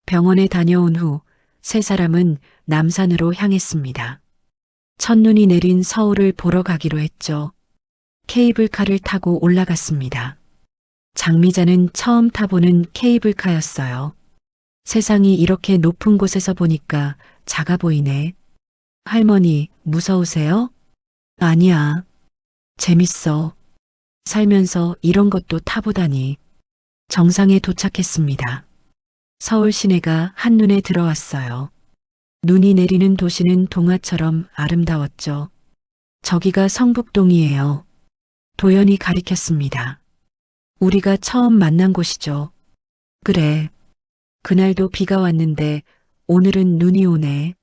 병원에 다녀온 후 세 사람은 남산으로 향했습니다. 첫눈이 내린 서울을 보러 가기로 했죠. 케이블카를 타고 올라갔습니다. 장미자는 처음 타보는 케이블카였어요. 세상이 이렇게 높은 곳에서 보니까 작아 보이네. 할머니, 무서우세요? 아니야. 재밌어. 살면서 이런 것도 타보다니. 정상에 도착했습니다. 서울 시내가 한눈에 들어왔어요. 눈이 내리는 도시는 동화처럼 아름다웠죠. 저기가 성북동이에요. 도연이 가리켰습니다. 우리가 처음 만난 곳이죠. 그래. 그날도 비가 왔는데 오늘은 눈이 오네.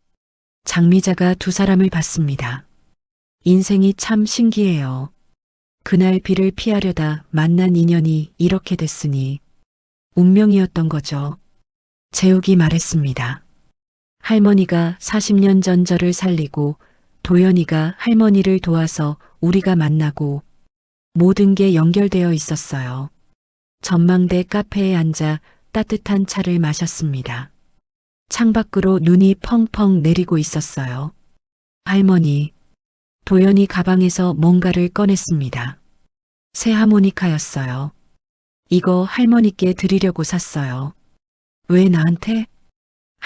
장미자가 두 사람을 봤습니다. 인생이 참 신기해요. 그날 비를 피하려다 만난 인연이 이렇게 됐으니 운명이었던 거죠. 재욱이 말했습니다. 할머니가 40년 전 저를 살리고 도연이가 할머니를 도와서 우리가 만나고 모든 게 연결되어 있었어요. 전망대 카페에 앉아 따뜻한 차를 마셨습니다. 창밖으로 눈이 펑펑 내리고 있었어요. 할머니, 도연이 가방에서 뭔가를 꺼냈습니다. 새 하모니카였어요. 이거 할머니께 드리려고 샀어요. 왜 나한테?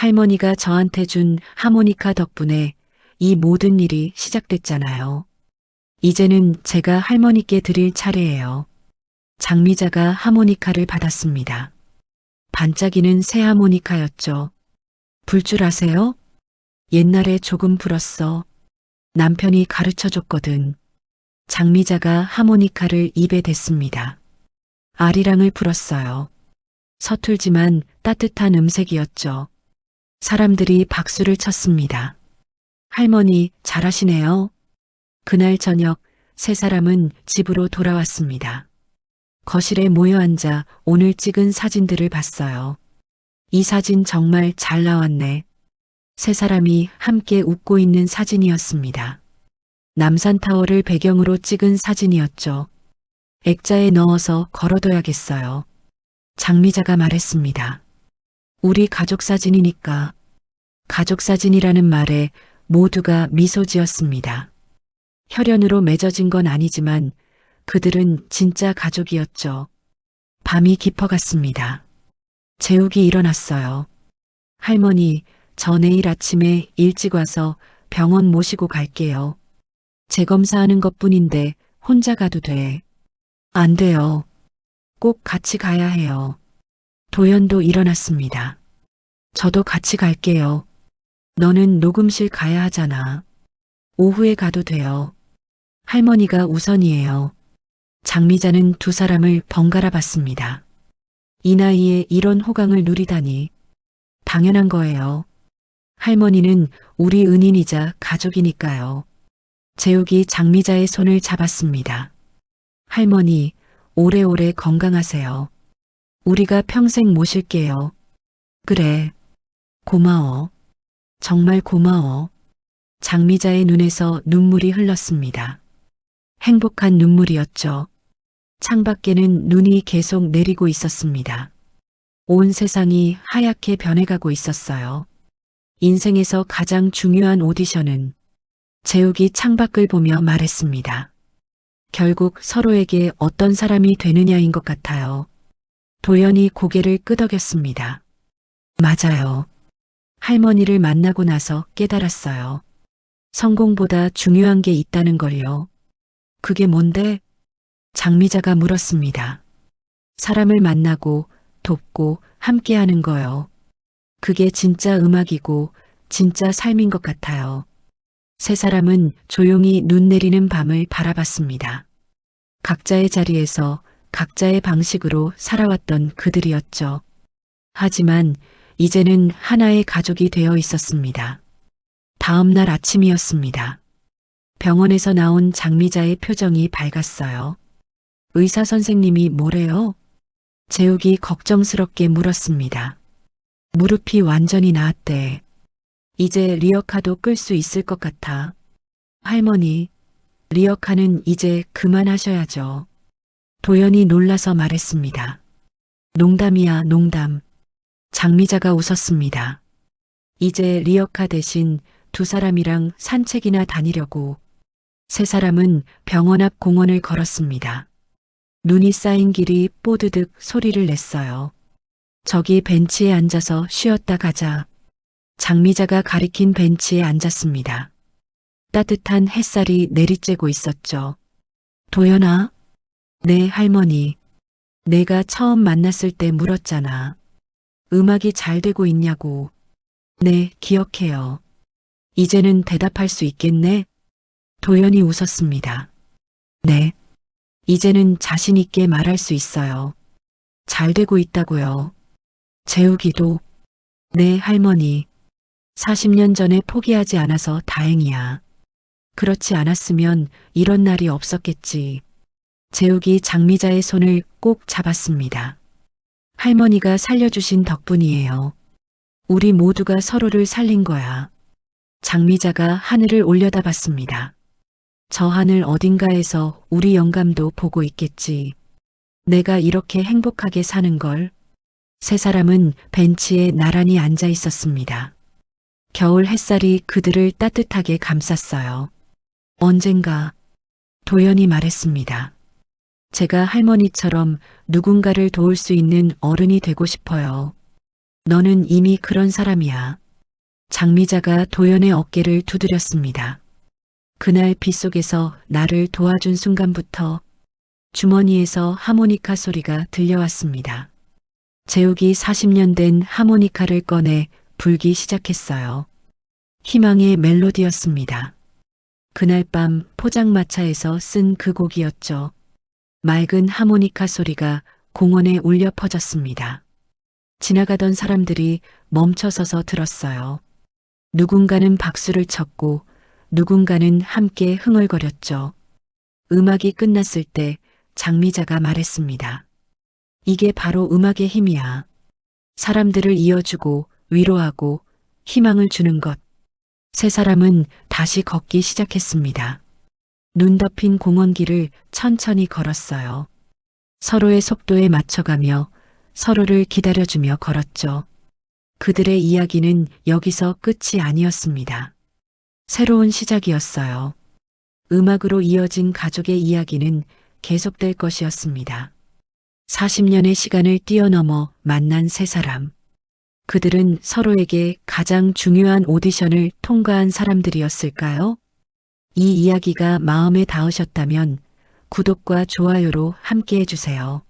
할머니가 저한테 준 하모니카 덕분에 이 모든 일이 시작됐잖아요. 이제는 제가 할머니께 드릴 차례예요. 장미자가 하모니카를 받았습니다. 반짝이는 새 하모니카였죠. 불 줄 아세요? 옛날에 조금 불었어. 남편이 가르쳐줬거든. 장미자가 하모니카를 입에 댔습니다. 아리랑을 불었어요. 서툴지만 따뜻한 음색이었죠. 사람들이 박수를 쳤습니다. 할머니, 잘하시네요. 그날 저녁 세 사람은 집으로 돌아왔습니다. 거실에 모여 앉아 오늘 찍은 사진들을 봤어요. 이 사진 정말 잘 나왔네. 세 사람이 함께 웃고 있는 사진이었습니다. 남산타워를 배경으로 찍은 사진이었죠. 액자에 넣어서 걸어둬야겠어요. 장미자가 말했습니다. 우리 가족 사진이니까. 가족 사진이라는 말에 모두가 미소 지었습니다. 혈연으로 맺어진 건 아니지만 그들은 진짜 가족이었죠. 밤이 깊어갔습니다. 재욱이 일어났어요. 할머니, 저 내일 아침에 일찍 와서 병원 모시고 갈게요. 재검사하는 것뿐인데 혼자 가도 돼. 안 돼요. 꼭 같이 가야 해요. 도연도 일어났습니다. 저도 같이 갈게요. 너는 녹음실 가야 하잖아. 오후에 가도 돼요. 할머니가 우선이에요. 장미자는 두 사람을 번갈아 봤습니다. 이 나이에 이런 호강을 누리다니. 당연한 거예요. 할머니는 우리 은인이자 가족이니까요. 재욱이 장미자의 손을 잡았습니다. 할머니, 오래오래 건강하세요. 우리가 평생 모실게요. 그래. 고마워. 정말 고마워. 장미자의 눈에서 눈물이 흘렀습니다. 행복한 눈물이었죠. 창밖에는 눈이 계속 내리고 있었습니다. 온 세상이 하얗게 변해가고 있었어요. 인생에서 가장 중요한 오디션은 재욱이 창밖을 보며 말했습니다. 결국 서로에게 어떤 사람이 되느냐인 것 같아요. 도연이 고개를 끄덕였습니다. 맞아요. 할머니를 만나고 나서 깨달았어요. 성공보다 중요한 게 있다는 걸요. 그게 뭔데? 장미자가 물었습니다. 사람을 만나고 돕고 함께하는 거요. 그게 진짜 음악이고 진짜 삶인 것 같아요. 세 사람은 조용히 눈 내리는 밤을 바라봤습니다. 각자의 자리에서 각자의 방식으로 살아왔던 그들이었죠. 하지만 이제는 하나의 가족이 되어 있었습니다. 다음 날 아침이었습니다. 병원에서 나온 장미자의 표정이 밝았어요. 의사 선생님이 뭐래요? 재욱이 걱정스럽게 물었습니다. 무릎이 완전히 나았대. 이제 리어카도 끌 수 있을 것 같아. 할머니, 리어카는 이제 그만하셔야죠. 도연이 놀라서 말했습니다. 농담이야, 농담. 장미자가 웃었습니다. 이제 리어카 대신 두 사람이랑 산책이나 다니려고. 세 사람은 병원 앞 공원을 걸었습니다. 눈이 쌓인 길이 뽀드득 소리를 냈어요. 저기 벤치에 앉아서 쉬었다 가자. 장미자가 가리킨 벤치에 앉았습니다. 따뜻한 햇살이 내리쬐고 있었죠. 도연아? 네, 할머니. 내가 처음 만났을 때 물었잖아. 음악이 잘 되고 있냐고. 네, 기억해요. 이제는 대답할 수 있겠네? 도연이 웃었습니다. 네. 이제는 자신 있게 말할 수 있어요. 잘 되고 있다고요. 재욱이도. 네, 할머니. 40년 전에 포기하지 않아서 다행이야. 그렇지 않았으면 이런 날이 없었겠지. 재욱이 장미자의 손을 꼭 잡았습니다. 할머니가 살려주신 덕분이에요. 우리 모두가 서로를 살린 거야. 장미자가 하늘을 올려다봤습니다. 저 하늘 어딘가에서 우리 영감도 보고 있겠지. 내가 이렇게 행복하게 사는 걸. 세 사람은 벤치에 나란히 앉아 있었습니다. 겨울 햇살이 그들을 따뜻하게 감쌌어요. 언젠가 도연이 말했습니다. 제가 할머니처럼 누군가를 도울 수 있는 어른이 되고 싶어요. 너는 이미 그런 사람이야. 장미자가 도연의 어깨를 두드렸습니다. 그날 빗속에서 나를 도와준 순간부터 주머니에서 하모니카 소리가 들려왔습니다. 재욱이 40년 된 하모니카를 꺼내 불기 시작했어요. 희망의 멜로디였습니다. 그날 밤 포장마차에서 쓴 그 곡이었죠. 맑은 하모니카 소리가 공원에 울려 퍼졌습니다. 지나가던 사람들이 멈춰서서 들었어요. 누군가는 박수를 쳤고 누군가는 함께 흥얼거렸죠. 음악이 끝났을 때 장미자가 말했습니다. 이게 바로 음악의 힘이야. 사람들을 이어주고 위로하고 희망을 주는 것. 세 사람은 다시 걷기 시작했습니다. 눈 덮인 공원길을 천천히 걸었어요. 서로의 속도에 맞춰가며 서로를 기다려주며 걸었죠. 그들의 이야기는 여기서 끝이 아니었습니다. 새로운 시작이었어요. 음악으로 이어진 가족의 이야기는 계속될 것이었습니다. 40년의 시간을 뛰어넘어 만난 세 사람. 그들은 서로에게 가장 중요한 오디션을 통과한 사람들이었을까요? 이 이야기가 마음에 닿으셨다면 구독과 좋아요로 함께 해주세요.